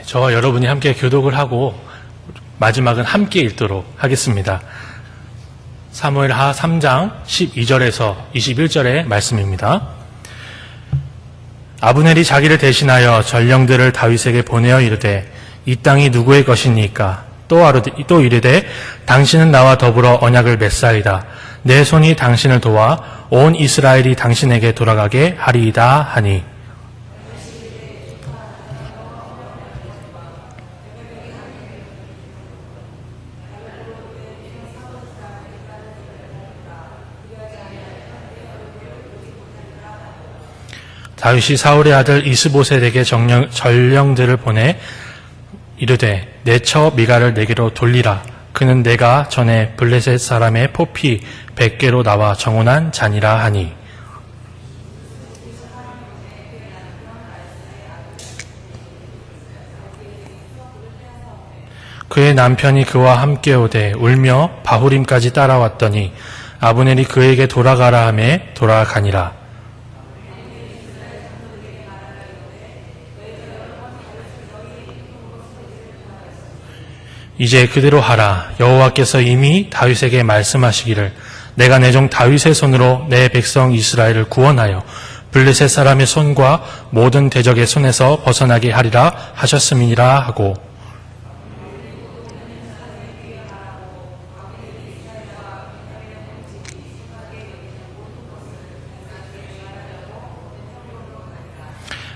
저와 여러분이 함께 교독을 하고 마지막은 함께 읽도록 하겠습니다. 사무엘하 3장 12절에서 21절의 말씀입니다. 아브넬이 자기를 대신하여 전령들을 다윗에게 보내어 이르되 이 땅이 누구의 것이니까? 또 이르되 당신은 나와 더불어 언약을 맺사이다. 내 손이 당신을 도와 온 이스라엘이 당신에게 돌아가게 하리이다 하니. 다윗이 사울의 아들 이스보셋에게 전령들을 보내 이르되 내 처 미가를 내게로 돌리라. 그는 내가 전에 블레셋 사람의 포피 100개로 나와 정혼한 자니라 하니. 그의 남편이 그와 함께 오되 울며 바후림까지 따라왔더니 아브넬이 그에게 돌아가라 하매 돌아가니라. 이제 그대로 하라. 여호와께서 이미 다윗에게 말씀하시기를 내가 내 종 다윗의 손으로 내 백성 이스라엘을 구원하여 블레셋 사람의 손과 모든 대적의 손에서 벗어나게 하리라 하셨음이니라 하고.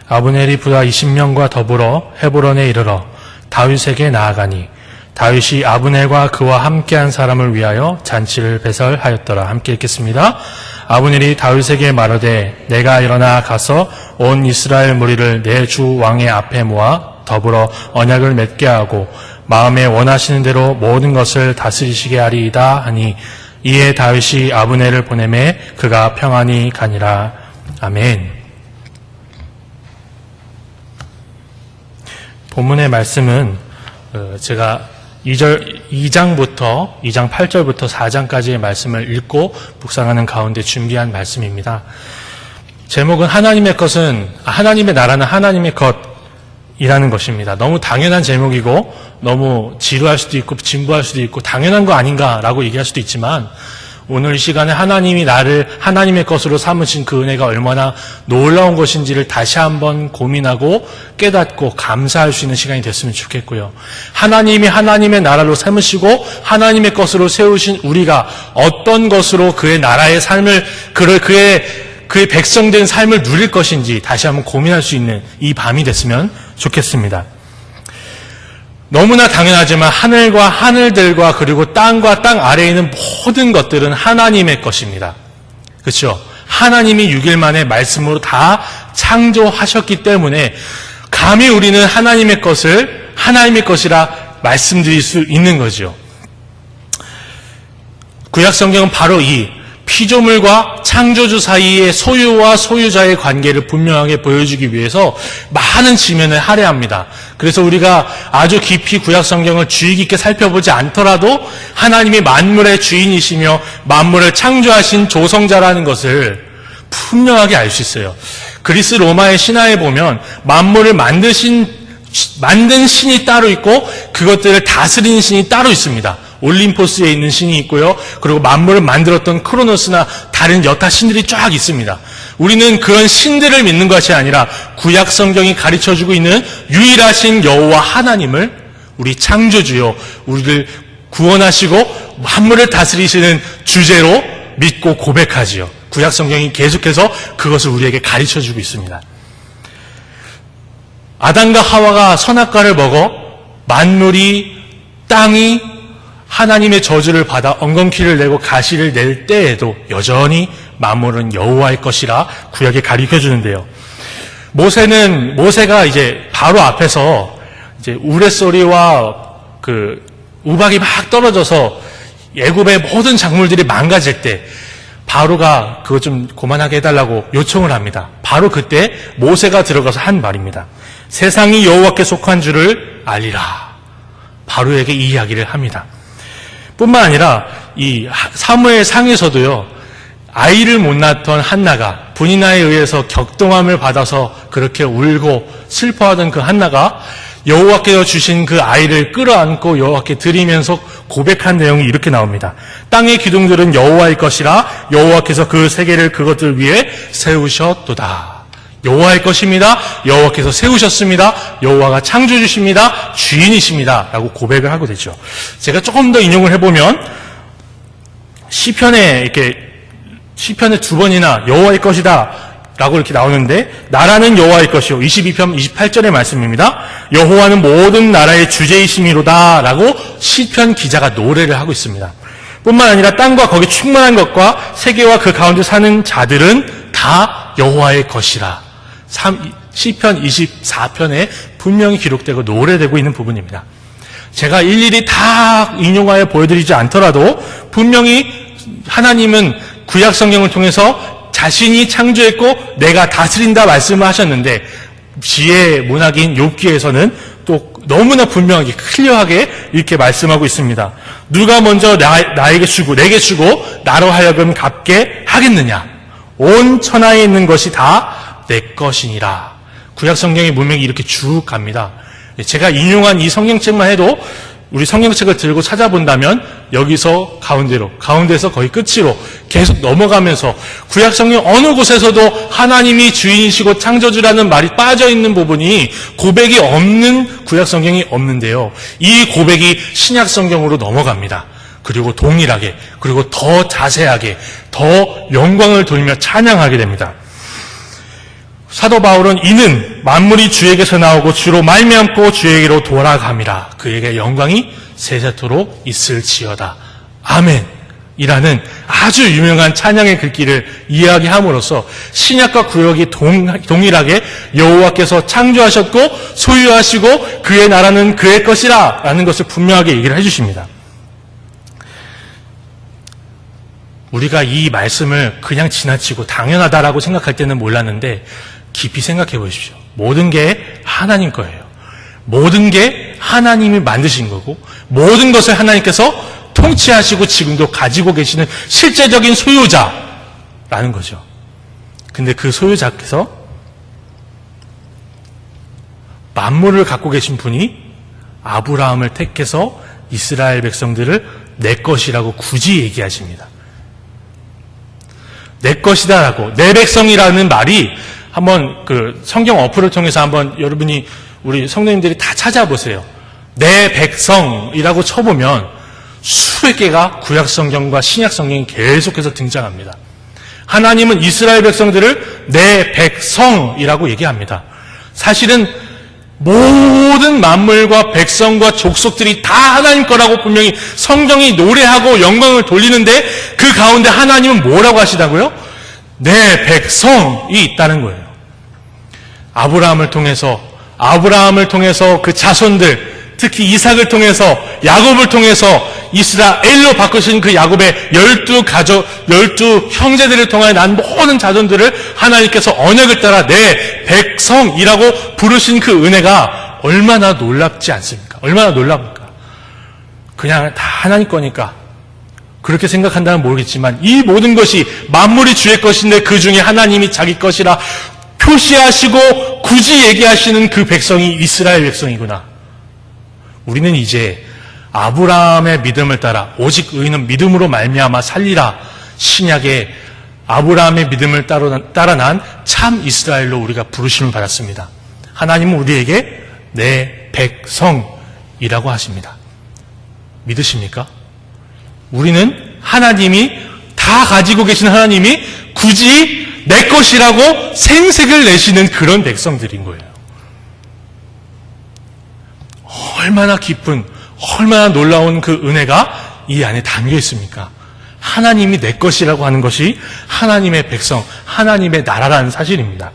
아브넬이 부하 20명과 더불어 헤브론에 이르러 다윗에게 나아가니 다윗이 아브넬과 그와 함께한 사람을 위하여 잔치를 배설하였더라. 함께 읽겠습니다. 아브넬이 다윗에게 말하되 내가 일어나 가서 온 이스라엘 무리를 내 주 왕의 앞에 모아 더불어 언약을 맺게 하고 마음에 원하시는 대로 모든 것을 다스리시게 하리이다 하니 이에 다윗이 아브넬을 보내매 그가 평안히 가니라. 아멘. 본문의 말씀은 제가 2장부터 2장 8절부터 4장까지의 말씀을 읽고 묵상하는 가운데 준비한 말씀입니다. 제목은 하나님의 나라는 하나님의 것이라는 것입니다. 너무 당연한 제목이고 너무 지루할 수도 있고 진부할 수도 있고 당연한 거 아닌가라고 얘기할 수도 있지만 오늘 이 시간에 하나님이 나를 하나님의 것으로 삼으신 그 은혜가 얼마나 놀라운 것인지를 다시 한번 고민하고 깨닫고 감사할 수 있는 시간이 됐으면 좋겠고요. 하나님이 하나님의 나라로 삼으시고 하나님의 것으로 세우신 우리가 어떤 것으로 그의 나라의 삶을, 그의 백성된 삶을 누릴 것인지 다시 한번 고민할 수 있는 이 밤이 됐으면 좋겠습니다. 너무나 당연하지만 하늘과 하늘들과 그리고 땅과 땅 아래에 있는 모든 것들은 하나님의 것입니다. 그렇죠? 하나님이 6일 만에 말씀으로 다 창조하셨기 때문에 감히 우리는 하나님의 것을 하나님의 것이라 말씀드릴 수 있는 거죠. 구약 성경은 바로 이 피조물과 창조주 사이의 소유와 소유자의 관계를 분명하게 보여주기 위해서 많은 지면을 할애합니다. 그래서 우리가 아주 깊이 구약 성경을 주의 깊게 살펴보지 않더라도 하나님이 만물의 주인이시며 만물을 창조하신 조성자라는 것을 분명하게 알 수 있어요. 그리스 로마의 신화에 보면 만물을 만든 신이 따로 있고 그것들을 다스리는 신이 따로 있습니다. 올림포스에 있는 신이 있고요. 그리고 만물을 만들었던 크로노스나 다른 여타 신들이 쫙 있습니다. 우리는 그런 신들을 믿는 것이 아니라 구약 성경이 가르쳐주고 있는 유일하신 여호와 하나님을 우리 창조주요 우리를 구원하시고 만물을 다스리시는 주제로 믿고 고백하지요. 구약 성경이 계속해서 그것을 우리에게 가르쳐주고 있습니다. 아담과 하와가 선악과를 먹어 만물이 땅이 하나님의 저주를 받아 엉겅퀴를 내고 가시를 낼 때에도 여전히 만물은 여호와의 것이라 구약에 가르쳐 주는데요. 모세가 이제 바로 앞에서 이제 우레소리와 그 우박이 막 떨어져서 애굽의 모든 작물들이 망가질 때 바로가 그거 좀 그만하게 해달라고 요청을 합니다. 바로 그때 모세가 들어가서 한 말입니다. 세상이 여호와께 속한 줄을 알리라. 바로에게 이 이야기를 합니다. 뿐만 아니라 이 사무엘 상에서도요, 아이를 못 낳던 한나가 분이나에 의해서 격동함을 받아서 그렇게 울고 슬퍼하던 그 한나가 여호와께서 주신 그 아이를 끌어안고 여호와께 드리면서 고백한 내용이 이렇게 나옵니다. 땅의 기둥들은 여호와의 것이라 여호와께서 그 세계를 그것들 위해 세우셨도다. 여호와의 것입니다. 여호와께서 세우셨습니다. 여호와가 창조주십니다. 주인이십니다. 라고 고백을 하고 되죠. 제가 조금 더 인용을 해보면 시편에 두 번이나 여호와의 것이다 라고 이렇게 나오는데, 나라는 여호와의 것이요 22편 28절의 말씀입니다. 여호와는 모든 나라의 주제이심이로다 라고 시편 기자가 노래를 하고 있습니다. 뿐만 아니라 땅과 거기 충만한 것과 세계와 그 가운데 사는 자들은 다 여호와의 것이라 시편 24편에 분명히 기록되고 노래되고 있는 부분입니다. 제가 일일이 다 인용하여 보여드리지 않더라도 분명히 하나님은 구약 성경을 통해서 자신이 창조했고 내가 다스린다 말씀을 하셨는데, 지혜 문학인 욥기에서는 또 너무나 분명하게 클리어하게 이렇게 말씀하고 있습니다. 누가 먼저 나에게 주고 내게 주고 나로 하여금 갚게 하겠느냐? 온 천하에 있는 것이 다 내 것이니라. 구약 성경의 문맥이 이렇게 쭉 갑니다. 제가 인용한 이 성경책만 해도 우리 성경책을 들고 찾아본다면 여기서 가운데서 거의 끝으로 계속 넘어가면서 구약 성경 어느 곳에서도 하나님이 주인이시고 창조주라는 말이 빠져있는 부분이 고백이 없는 구약 성경이 없는데요. 이 고백이 신약 성경으로 넘어갑니다. 그리고 동일하게, 그리고 더 자세하게, 더 영광을 돌리며 찬양하게 됩니다. 사도 바울은 이는 만물이 주에게서 나오고 주로 말미암고 주에게로 돌아감이라. 그에게 영광이 세세토록 있을지어다. 아멘. 이라는 아주 유명한 찬양의 글귀를 이야기함으로써 신약과 구약이 동일하게 여호와께서 창조하셨고 소유하시고 그의 나라는 그의 것이라 라는 것을 분명하게 얘기를 해주십니다. 우리가 이 말씀을 그냥 지나치고 당연하다라고 생각할 때는 몰랐는데, 깊이 생각해 보십시오. 모든 게 하나님 거예요. 모든 게 하나님이 만드신 거고, 모든 것을 하나님께서 통치하시고 지금도 가지고 계시는 실제적인 소유자라는 거죠. 근데 그 소유자께서 만물을 갖고 계신 분이 아브라함을 택해서 이스라엘 백성들을 내 것이라고 굳이 얘기하십니다. 내 것이다라고, 내 백성이라는 말이 한번 그 성경 어플을 통해서 한번 여러분이 우리 성도님들이 다 찾아보세요. 내 백성이라고 쳐보면 수백 개가 구약 성경과 신약 성경이 계속해서 등장합니다. 하나님은 이스라엘 백성들을 내 백성이라고 얘기합니다. 사실은 모든 만물과 백성과 족속들이 다 하나님 거라고 분명히 성경이 노래하고 영광을 돌리는데, 그 가운데 하나님은 뭐라고 하시다고요? 내 백성이 있다는 거예요. 아브라함을 통해서 그 자손들, 특히 이삭을 통해서, 야곱을 통해서 이스라엘로 바꾸신 그 야곱의 12 형제들을 통하여 난 모든 자손들을 하나님께서 언약을 따라 내 백성이라고 부르신 그 은혜가 얼마나 놀랍지 않습니까? 얼마나 놀랍니까? 그냥 다 하나님 거니까 그렇게 생각한다면 모르겠지만, 이 모든 것이 만물이 주의 것인데 그 중에 하나님이 자기 것이라 표시하시고 굳이 얘기하시는 그 백성이 이스라엘 백성이구나. 우리는 이제 아브라함의 믿음을 따라 오직 의인은 믿음으로 말미암아 살리라, 신약의 아브라함의 믿음을 따라 난 참 이스라엘로 우리가 부르심을 받았습니다. 하나님은 우리에게 내 백성이라고 하십니다. 믿으십니까? 우리는 하나님이 다 가지고 계신 하나님이 굳이 내 것이라고 생색을 내시는 그런 백성들인 거예요. 얼마나 기쁜, 얼마나 놀라운 그 은혜가 이 안에 담겨 있습니까? 하나님이 내 것이라고 하는 것이 하나님의 백성, 하나님의 나라라는 사실입니다.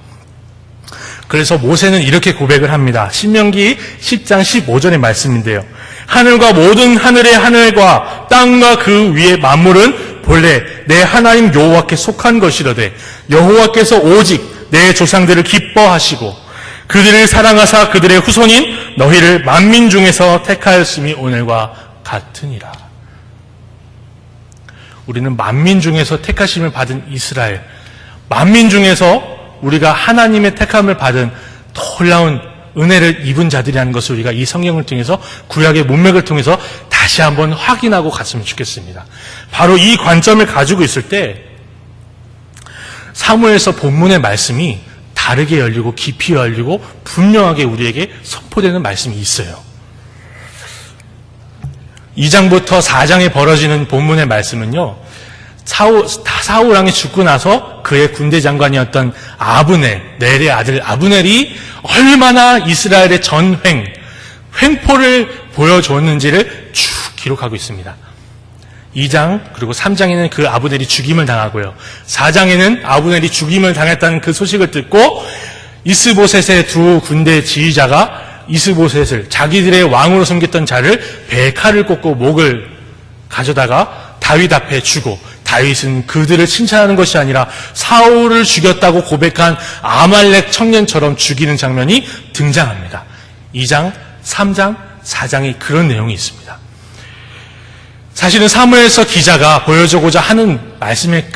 그래서 모세는 이렇게 고백을 합니다. 신명기 10장 15절의 말씀인데요. 하늘과 모든 하늘의 하늘과 땅과 그 위의 만물은 본래 내 하나님 여호와께 속한 것이로되 여호와께서 오직 내 조상들을 기뻐하시고 그들을 사랑하사 그들의 후손인 너희를 만민 중에서 택하였음이 오늘과 같으니라. 우리는 만민 중에서 택하심을 받은 이스라엘, 만민 중에서 우리가 하나님의 택함을 받은 놀라운 은혜를 입은 자들이라는 것을 우리가 이 성경을 통해서 구약의 문맥을 통해서 다시 한번 확인하고 갔으면 좋겠습니다. 바로 이 관점을 가지고 있을 때 사무엘서 본문의 말씀이 다르게 열리고 깊이 열리고 분명하게 우리에게 선포되는 말씀이 있어요. 2장부터 4장에 벌어지는 본문의 말씀은요, 사울 왕이 죽고 나서 그의 군대 장관이었던 넬의 아들 아브넬이 얼마나 이스라엘의 횡포를 보여줬는지를 쭉 기록하고 있습니다. 2장 그리고 3장에는 그 아브넬이 죽임을 당하고요. 4장에는 아브넬이 죽임을 당했다는 그 소식을 듣고 이스보셋의 두 군대 지휘자가 이스보셋을 자기들의 왕으로 섬겼던 자를 배에 칼을 꽂고 목을 가져다가 다윗 앞에 주고 다윗은 그들을 칭찬하는 것이 아니라 사울을 죽였다고 고백한 아말렉 청년처럼 죽이는 장면이 등장합니다. 2장, 3장, 4장에 그런 내용이 있습니다. 사실은 사무엘서 기자가 보여주고자 하는 말씀에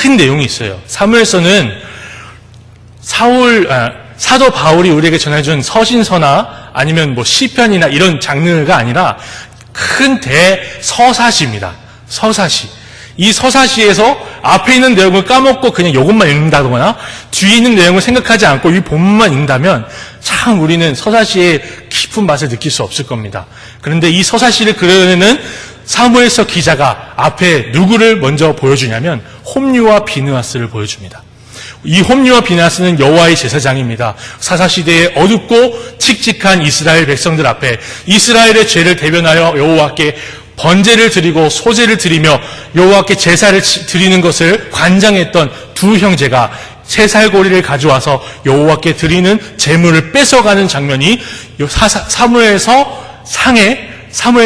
큰 내용이 있어요. 사무엘서는 사도 바울이 우리에게 전해준 서신서나 아니면 시편이나 이런 장르가 아니라 큰 대서사시입니다. 서사시. 이 서사시에서 앞에 있는 내용을 까먹고 그냥 이것만 읽는다거나 뒤에 있는 내용을 생각하지 않고 이 본문만 읽는다면 참 우리는 서사시의 깊은 맛을 느낄 수 없을 겁니다. 그런데 이 서사시를 그려내는 사무엘서 기자가 앞에 누구를 먼저 보여주냐면 홈리와 비느하스를 보여줍니다. 이 홈리와 비느하스는 여호와의 제사장입니다. 사사시대의 어둡고 칙칙한 이스라엘 백성들 앞에 이스라엘의 죄를 대변하여 여호와께 번제를 드리고 소제를 드리며 여호와께 제사를 드리는 것을 관장했던 두 형제가 새살고리를 가져와서 여호와께 드리는 제물을 뺏어가는 장면이 사무엘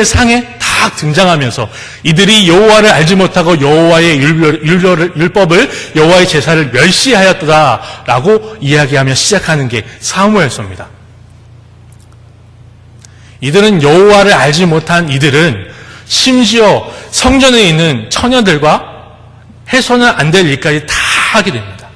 상에 딱 등장하면서 이들이 여호와를 알지 못하고 여호와의 율법을 여호와의 제사를 멸시하였다라고 이야기하며 시작하는 게 사무엘서입니다. 이들은 여호와를 알지 못한 이들은 심지어 성전에 있는 처녀들과 해서는 안 될 일까지 다 하게 됩니다.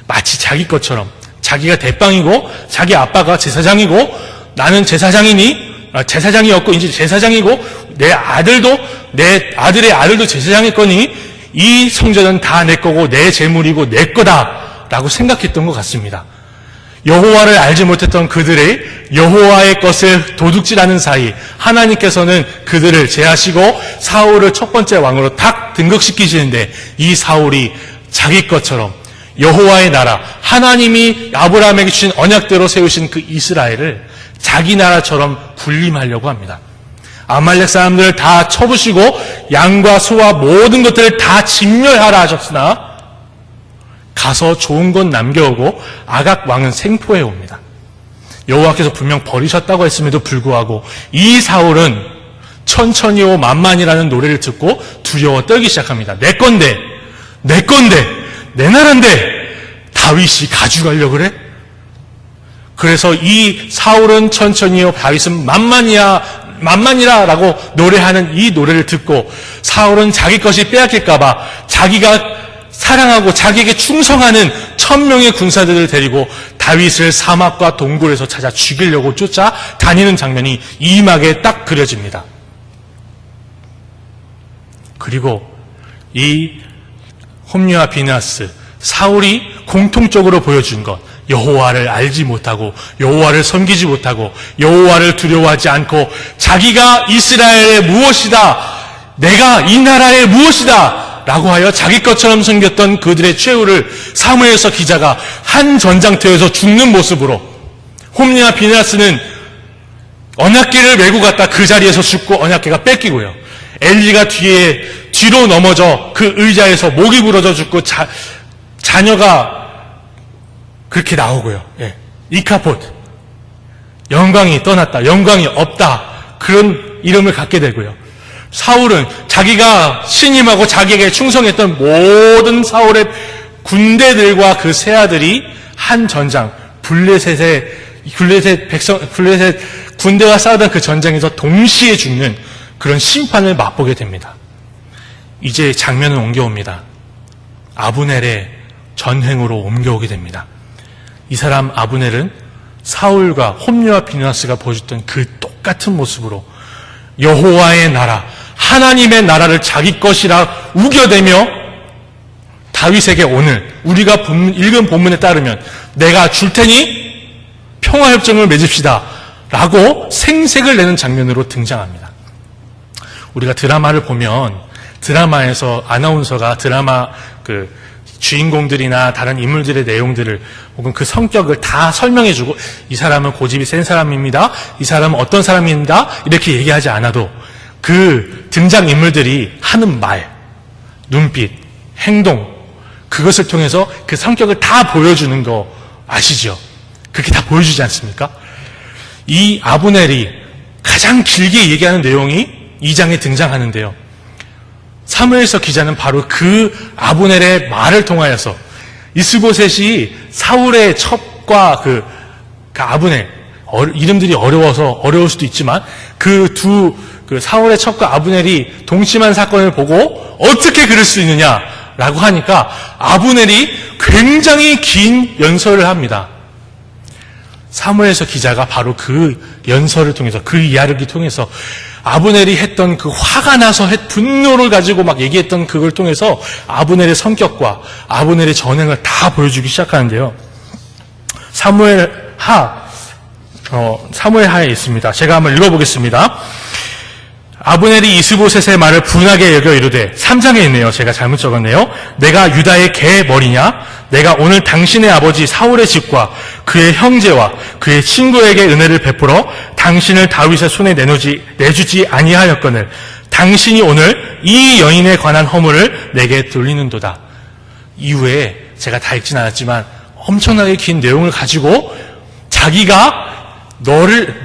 마치 자기 것처럼 자기가 대빵이고 자기 아빠가 제사장이고 나는 제사장이었고 이제 제사장이고 내 아들의 아들도 제사장이거니 이 성전은 다 내 거고 내 재물이고 내 거다라고 생각했던 것 같습니다. 여호와를 알지 못했던 그들의 여호와의 것을 도둑질하는 사이 하나님께서는 그들을 제하시고 사울을 첫 번째 왕으로 딱 등극시키시는데 이 사울이 자기 것처럼 여호와의 나라 하나님이 아브라함에게 주신 언약대로 세우신 그 이스라엘을 자기 나라처럼 군림하려고 합니다. 아말렉 사람들을 다 쳐부시고 양과 소와 모든 것들을 다 진멸하라 하셨으나 가서 좋은 건 남겨오고 아각 왕은 생포해 옵니다. 여호와께서 분명 버리셨다고 했음에도 불구하고 이 사울은 천천히 오 만만이라는 노래를 듣고 두려워 떨기 시작합니다. 내 건데 내 나라인데 다윗이 가져가려고 그래? 그래서 이 사울은 천천히요 다윗은 만만이라라고 노래하는 이 노래를 듣고 사울은 자기 것이 빼앗길까봐 자기가 사랑하고 자기에게 충성하는 1000명의 군사들을 데리고 다윗을 사막과 동굴에서 찾아 죽이려고 쫓아다니는 장면이 이막에 딱 그려집니다. 그리고 이 홈리와 비느하스 사울이 공통적으로 보여준 것 여호와를 알지 못하고 여호와를 섬기지 못하고 여호와를 두려워하지 않고 자기가 이스라엘의 무엇이다 내가 이 나라의 무엇이다 라고 하여 자기 것처럼 섬겼던 그들의 최후를 사무엘서 기자가 한 전장터에서 죽는 모습으로 홈리와 비느하스는 언약궤를 메고 갔다 그 자리에서 죽고 언약궤가 뺏기고요. 엘리가 뒤로 넘어져 그 의자에서 목이 부러져 죽고 자녀가 그렇게 나오고요. 예. 이카봇 영광이 떠났다. 영광이 없다. 그런 이름을 갖게 되고요. 사울은 자기가 신임하고 자기에게 충성했던 모든 사울의 군대들과 그 세 아들이 한 전장 블레셋 군대와 싸우던 그 전쟁에서 동시에 죽는 그런 심판을 맛보게 됩니다. 이제 장면은 옮겨옵니다. 아브넬의 전횡으로 옮겨오게 됩니다. 이 사람 아브넬은 사울과 홈리와 비느하스가 보여줬던 그 똑같은 모습으로 여호와의 나라, 하나님의 나라를 자기 것이라 우겨대며 다윗에게 오늘 우리가 읽은 본문에 따르면 내가 줄 테니 평화협정을 맺읍시다 라고 생색을 내는 장면으로 등장합니다. 우리가 드라마를 보면 드라마에서 아나운서가 드라마 주인공들이나 다른 인물들의 내용들을 혹은 그 성격을 다 설명해주고 이 사람은 고집이 센 사람입니다. 이 사람은 어떤 사람입니다. 이렇게 얘기하지 않아도 그 등장인물들이 하는 말, 눈빛, 행동 그것을 통해서 그 성격을 다 보여주는 거 아시죠? 그렇게 다 보여주지 않습니까? 이 아브넬이 가장 길게 얘기하는 내용이 2장에 등장하는데요. 사무엘서 기자는 바로 그 아브넬의 말을 통하여서 이스보셋이 사울의 첩과 그 아브넬 이름들이 어려울 수도 있지만 그 사울의 첩과 아브넬이 동침한 사건을 보고 어떻게 그럴 수 있느냐라고 하니까 아브넬이 굉장히 긴 연설을 합니다. 사무엘서 기자가 바로 그 연설을 통해서 그 이야기를 통해서 아브넬이 했던 그 화가 나서 분노를 가지고 막 얘기했던 그걸 통해서 아브넬의 성격과 아브넬의 전행을 다 보여주기 시작하는데요. 사무엘하에 있습니다. 제가 한번 읽어보겠습니다. 아브넬이 이스보셋의 말을 분하게 여겨 이르되 3장에 있네요. 제가 잘못 적었네요. 내가 유다의 개 머리냐? 내가 오늘 당신의 아버지 사울의 집과 그의 형제와 그의 친구에게 은혜를 베풀어 당신을 다윗의 손에 내주지 아니하였거늘 당신이 오늘 이 여인에 관한 허물을 내게 돌리는도다. 이후에 제가 다 읽진 않았지만 엄청나게 긴 내용을 가지고 자기가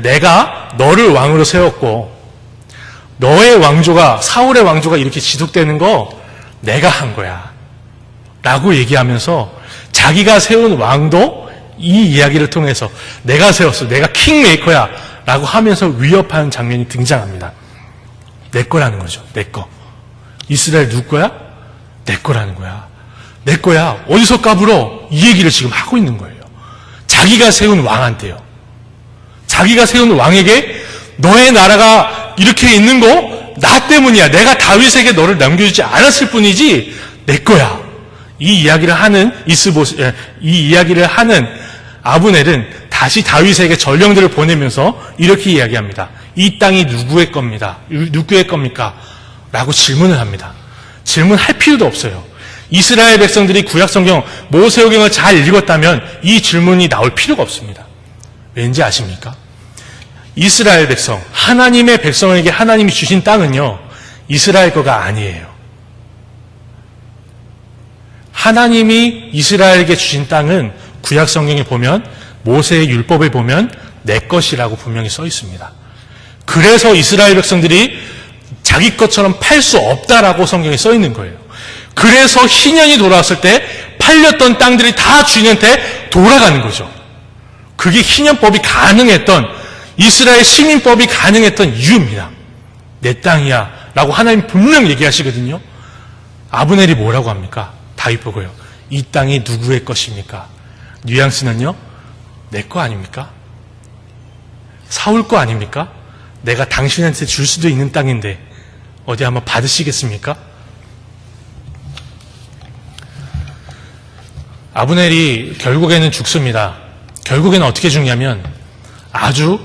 내가 너를 왕으로 세웠고 너의 왕조가 사울의 왕조가 이렇게 지속되는 거 내가 한 거야 라고 얘기하면서 자기가 세운 왕도 이 이야기를 통해서 내가 세웠어, 내가 킹메이커야 라고 하면서 위협하는 장면이 등장합니다. 내 거라는 거죠. 내 거. 이스라엘 누구 거야? 내 거라는 거야. 내 거야. 어디서 까불어? 이 얘기를 지금 하고 있는 거예요. 자기가 세운 왕한테요. 자기가 세운 왕에게 너의 나라가 이렇게 있는 거 나 때문이야. 내가 다윗에게 너를 남겨주지 않았을 뿐이지 내 거야. 이 이야기를 하는 이 이야기를 하는 아브넬은 다시 다윗에게 전령들을 보내면서 이렇게 이야기합니다. 이 땅이 누구의 겁니다. 누구의 겁니까? 라고 질문을 합니다. 질문할 필요도 없어요. 이스라엘 백성들이 구약성경 모세오경을 잘 읽었다면 이 질문이 나올 필요가 없습니다. 왠지 아십니까? 이스라엘 백성, 하나님의 백성에게 하나님이 주신 땅은요, 이스라엘 거가 아니에요. 하나님이 이스라엘에게 주신 땅은 구약 성경에 보면 모세의 율법에 보면 내 것이라고 분명히 써 있습니다. 그래서 이스라엘 백성들이 자기 것처럼 팔 수 없다라고 성경에 써 있는 거예요. 그래서 희년이 돌아왔을 때 팔렸던 땅들이 다 주인한테 돌아가는 거죠. 그게 희년법이 가능했던 이스라엘 시민법이 가능했던 이유입니다. 내 땅이야 라고 하나님 분명 얘기하시거든요. 아브넬이 뭐라고 합니까? 다윗 보고요. 이 땅이 누구의 것입니까? 뉘앙스는요. 내 거 아닙니까? 사울 거 아닙니까? 내가 당신한테 줄 수도 있는 땅인데 어디 한번 받으시겠습니까? 아브넬이 결국에는 죽습니다. 결국에는 어떻게 죽냐면 아주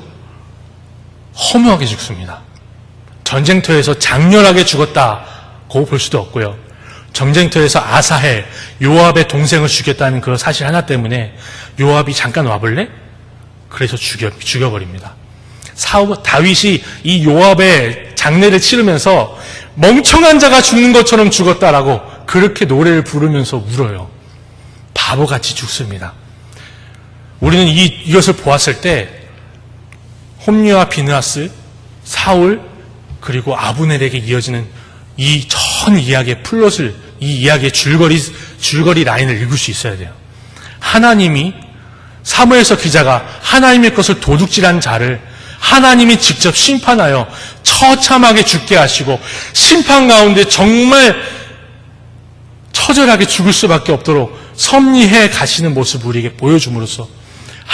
허무하게 죽습니다. 전쟁터에서 장렬하게 죽었다고 볼 수도 없고요. 전쟁터에서 아사헬, 요압의 동생을 죽였다는 그 사실 하나 때문에 요압이 잠깐 와볼래? 그래서 죽여버립니다. 다윗이 이 요압의 장례를 치르면서 멍청한 자가 죽는 것처럼 죽었다라고 그렇게 노래를 부르면서 울어요. 바보같이 죽습니다. 우리는 이것을 보았을 때 홈리와 비느하스, 사울, 그리고 아브넬에게 이어지는 이 전 이야기의 플롯을, 이 이야기의 줄거리 라인을 읽을 수 있어야 돼요. 하나님이, 사무엘서 기자가 하나님의 것을 도둑질한 자를 하나님이 직접 심판하여 처참하게 죽게 하시고 심판 가운데 정말 처절하게 죽을 수밖에 없도록 섭리해 가시는 모습을 우리에게 보여줌으로써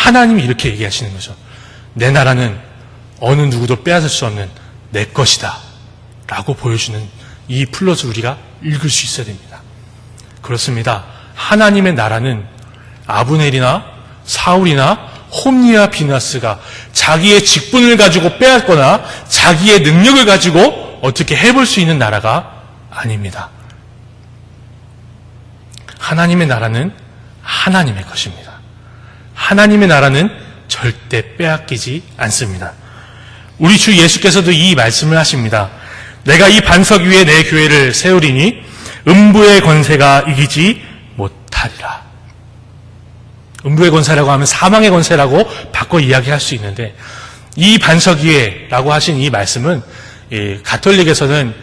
하나님이 이렇게 얘기하시는 거죠. 내 나라는 어느 누구도 빼앗을 수 없는 내 것이다 라고 보여주는 이 플롯을 우리가 읽을 수 있어야 됩니다. 그렇습니다. 하나님의 나라는 아브넬이나 사울이나 홈리와 비나스가 자기의 직분을 가지고 빼앗거나 자기의 능력을 가지고 어떻게 해볼 수 있는 나라가 아닙니다. 하나님의 나라는 하나님의 것입니다. 하나님의 나라는 절대 빼앗기지 않습니다. 우리 주 예수께서도 이 말씀을 하십니다. 내가 이 반석 위에 내 교회를 세우리니 음부의 권세가 이기지 못하리라. 음부의 권세라고 하면 사망의 권세라고 바꿔 이야기할 수 있는데, 이 반석 위에라고 하신 이 말씀은 가톨릭에서는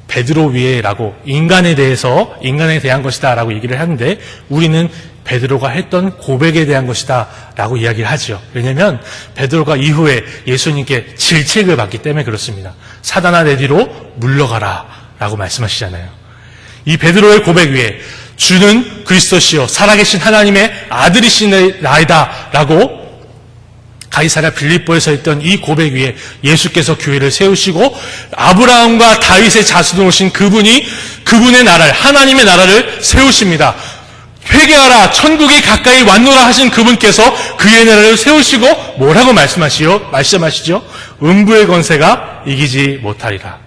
베드로 위에라고 인간에 대한 것이다 라고 얘기를 하는데, 우리는 베드로가 했던 고백에 대한 것이다 라고 이야기를 하죠. 왜냐하면 베드로가 이후에 예수님께 질책을 받기 때문에 그렇습니다. 사단아 내 뒤로 물러가라 라고 말씀하시잖아요. 이 베드로의 고백 위에 주는 그리스도시요 살아계신 하나님의 아들이시나이다 라고 가이사랴 빌립보에서 했던 이 고백 위에 예수께서 교회를 세우시고 아브라함과 다윗의 자손으로 오신 그분의 나라를, 하나님의 나라를 세우십니다. 회개하라 천국이 가까이 왔노라 하신 그분께서 그의 나라를 세우시고 뭐라고 말씀하시죠? 음부의 권세가 이기지 못하리라.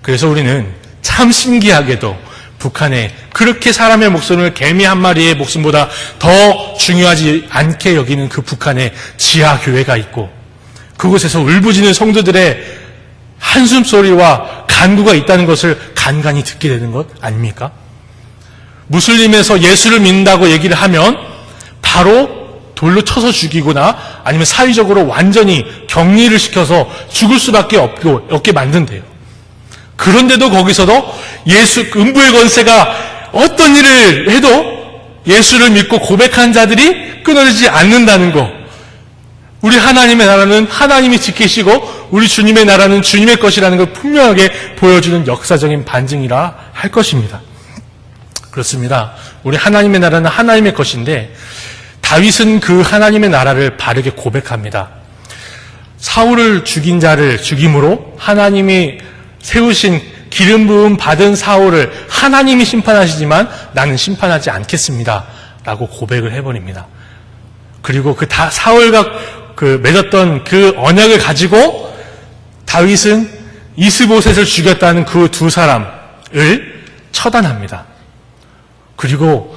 그래서 우리는 참 신기하게도 북한에 그렇게 사람의 목숨을 개미 한 마리의 목숨보다 더 중요하지 않게 여기는 그 북한에 지하교회가 있고, 그곳에서 울부짖는 성도들의 한숨소리와 간구가 있다는 것을 간간히 듣게 되는 것 아닙니까? 무슬림에서 예수를 믿는다고 얘기를 하면 바로 돌로 쳐서 죽이거나 아니면 사회적으로 완전히 격리를 시켜서 죽을 수밖에 없게 만든대요. 그런데도 거기서도 음부의 권세가 어떤 일을 해도 예수를 믿고 고백한 자들이 끊어지지 않는다는 거. 우리 하나님의 나라는 하나님이 지키시고 우리 주님의 나라는 주님의 것이라는 걸 분명하게 보여주는 역사적인 반증이라 할 것입니다. 그렇습니다. 우리 하나님의 나라는 하나님의 것인데, 다윗은 그 하나님의 나라를 바르게 고백합니다. 사울을 죽인 자를 죽임으로 하나님이 세우신 기름 부음 받은 사울을 하나님이 심판하시지만 나는 심판하지 않겠습니다 라고 고백을 해버립니다. 그리고 사울과 맺었던 그 언약을 가지고 다윗은 이스보셋을 죽였다는 그 두 사람을 처단합니다. 그리고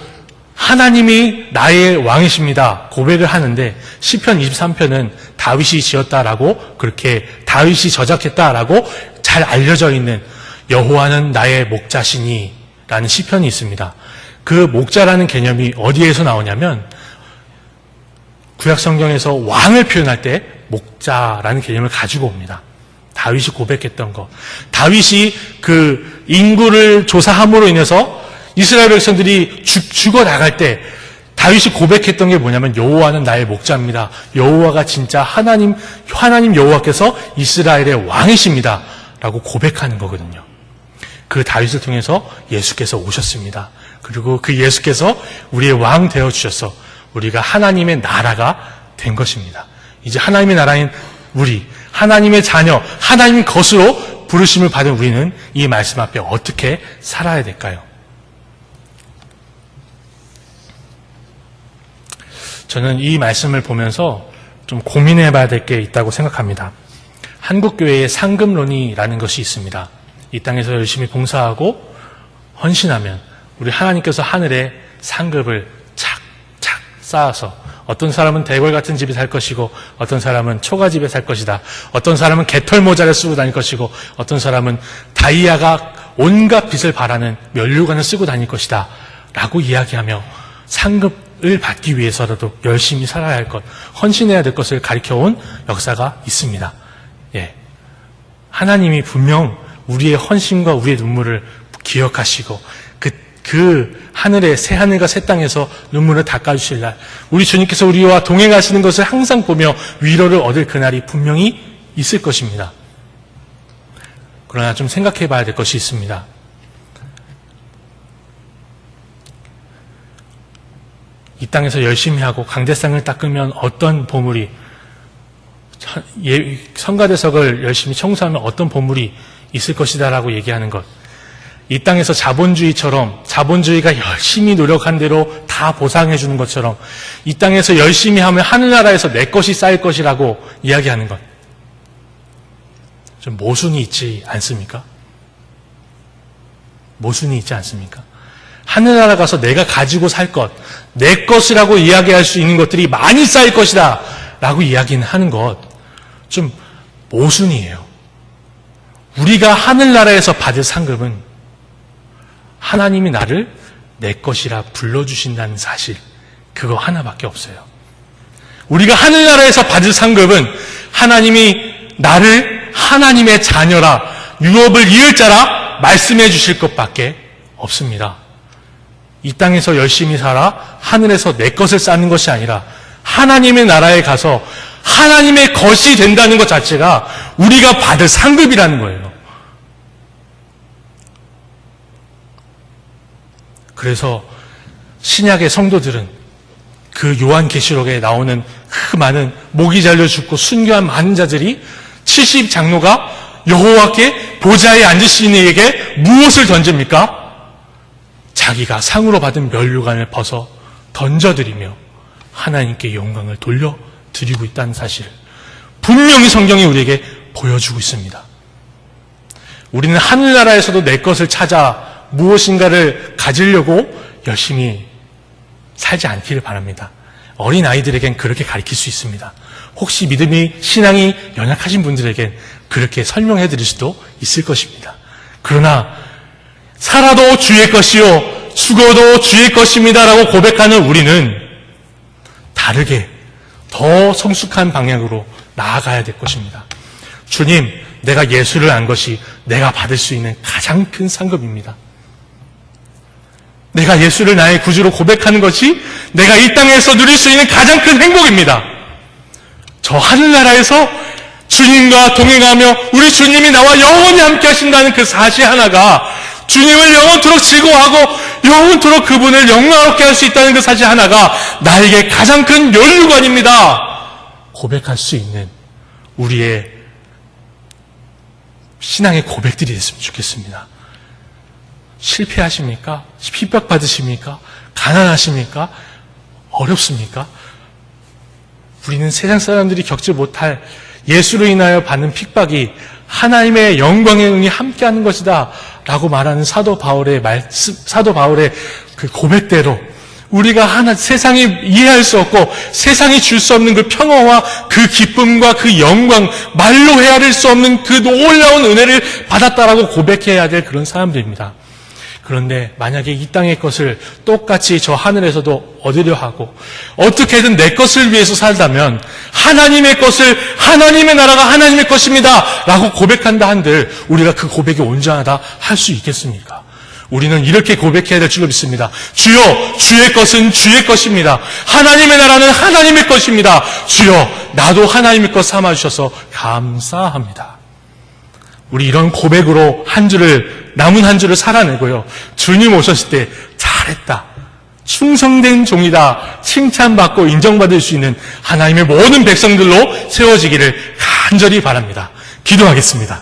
하나님이 나의 왕이십니다 고백을 하는데, 시편 23편은 다윗이 지었다라고, 그렇게 다윗이 저작했다라고 잘 알려져 있는 여호와는 나의 목자시니 라는 시편이 있습니다. 그 목자라는 개념이 어디에서 나오냐면, 구약성경에서 왕을 표현할 때 목자라는 개념을 가지고 옵니다. 다윗이 고백했던 것, 다윗이 그 인구를 조사함으로 인해서 이스라엘 백성들이 죽어나갈 때 다윗이 고백했던 게 뭐냐면, 여호와는 나의 목자입니다. 여호와가 진짜 하나님 여호와께서 이스라엘의 왕이십니다 라고 고백하는 거거든요. 그 다윗을 통해서 예수께서 오셨습니다. 그리고 그 예수께서 우리의 왕 되어주셔서 우리가 하나님의 나라가 된 것입니다. 이제 하나님의 나라인 우리, 하나님의 자녀, 하나님 것으로 부르심을 받은 우리는 이 말씀 앞에 어떻게 살아야 될까요? 저는 이 말씀을 보면서 좀 고민해 봐야 될 게 있다고 생각합니다. 한국교회의 상급론이라는 것이 있습니다. 이 땅에서 열심히 봉사하고 헌신하면 우리 하나님께서 하늘에 상급을 착착 쌓아서, 어떤 사람은 대궐 같은 집에 살 것이고 어떤 사람은 초가집에 살 것이다. 어떤 사람은 개털 모자를 쓰고 다닐 것이고 어떤 사람은 다이아가 온갖 빛을 발하는 면류관을 쓰고 다닐 것이다 라고 이야기하며 상급을 받기 위해서라도 열심히 살아야 할 것, 헌신해야 될 것을 가르쳐온 역사가 있습니다. 예. 하나님이 분명 우리의 헌신과 우리의 눈물을 기억하시고 그 하늘의 새 하늘과 새 땅에서 눈물을 닦아주실 날, 우리 주님께서 우리와 동행하시는 것을 항상 보며 위로를 얻을 그날이 분명히 있을 것입니다. 그러나 좀 생각해 봐야 될 것이 있습니다. 이 땅에서 열심히 하고 강대상을 닦으면 어떤 보물이, 성가대석을 열심히 청소하면 어떤 보물이 있을 것이다라고 얘기하는 것. 이 땅에서 자본주의처럼, 자본주의가 열심히 노력한 대로 다 보상해 주는 것처럼 이 땅에서 열심히 하면 하늘나라에서 내 것이 쌓일 것이라고 이야기하는 것. 좀 모순이 있지 않습니까? 모순이 있지 않습니까? 하늘나라 가서 내가 가지고 살 것, 내 것이라고 이야기할 수 있는 것들이 많이 쌓일 것이다 라고 이야기는 하는 것, 좀 모순이에요. 우리가 하늘나라에서 받을 상급은 하나님이 나를 내 것이라 불러주신다는 사실, 그거 하나밖에 없어요. 우리가 하늘나라에서 받을 상급은 하나님이 나를 하나님의 자녀라, 유업을 이을 자라 말씀해 주실 것밖에 없습니다. 이 땅에서 열심히 살아 하늘에서 내 것을 쌓는 것이 아니라 하나님의 나라에 가서 하나님의 것이 된다는 것 자체가 우리가 받을 상급이라는 거예요. 그래서 신약의 성도들은 그 요한계시록에 나오는 그 많은 목이 잘려 죽고 순교한 많은 자들이 70장로가 여호와께 보좌에 앉으신 이에게 무엇을 던집니까? 자기가 상으로 받은 면류관을 벗어 던져드리며 하나님께 영광을 돌려드리고 있다는 사실을 분명히 성경이 우리에게 보여주고 있습니다. 우리는 하늘나라에서도 내 것을 찾아 무엇인가를 가지려고 열심히 살지 않기를 바랍니다. 어린 아이들에겐 그렇게 가르칠 수 있습니다. 혹시 신앙이 연약하신 분들에겐 그렇게 설명해 드릴 수도 있을 것입니다. 그러나 살아도 주의 것이요 죽어도 주의 것입니다라고 고백하는 우리는 다르게 더 성숙한 방향으로 나아가야 될 것입니다. 주님, 내가 예수를 안 것이 내가 받을 수 있는 가장 큰 상급입니다. 내가 예수를 나의 구주로 고백하는 것이 내가 이 땅에서 누릴 수 있는 가장 큰 행복입니다. 저 하늘나라에서 주님과 동행하며 우리 주님이 나와 영원히 함께 하신다는 그 사실 하나가, 주님을 영원토록 즐거워하고 영원토록 그분을 영광롭게 할 수 있다는 그 사실 하나가 나에게 가장 큰 면류관입니다. 고백할 수 있는 우리의 신앙의 고백들이 됐으면 좋겠습니다. 실패하십니까? 핍박받으십니까? 가난하십니까? 어렵습니까? 우리는 세상 사람들이 겪지 못할 예수로 인하여 받는 핍박이 하나님의 영광의 은이 함께하는 것이다 라고 말하는 사도 바울의 그 고백대로 우리가 세상이 이해할 수 없고 세상이 줄 수 없는 그 평화와 그 기쁨과 그 영광, 말로 헤아릴 수 없는 그 놀라운 은혜를 받았다라고 고백해야 될 그런 사람들입니다. 그런데 만약에 이 땅의 것을 똑같이 저 하늘에서도 얻으려 하고 어떻게든 내 것을 위해서 살다면 하나님의 것을, 하나님의 나라가 하나님의 것입니다 라고 고백한다 한들 우리가 그 고백이 온전하다 할 수 있겠습니까? 우리는 이렇게 고백해야 될 줄로 믿습니다. 주여, 주의 것은 주의 것입니다. 하나님의 나라는 하나님의 것입니다. 주여, 나도 하나님의 것 삼아주셔서 감사합니다. 우리 이런 고백으로 남은 한 주를 살아내고요. 주님 오셨을 때 잘했다, 충성된 종이다, 칭찬받고 인정받을 수 있는 하나님의 모든 백성들로 세워지기를 간절히 바랍니다. 기도하겠습니다.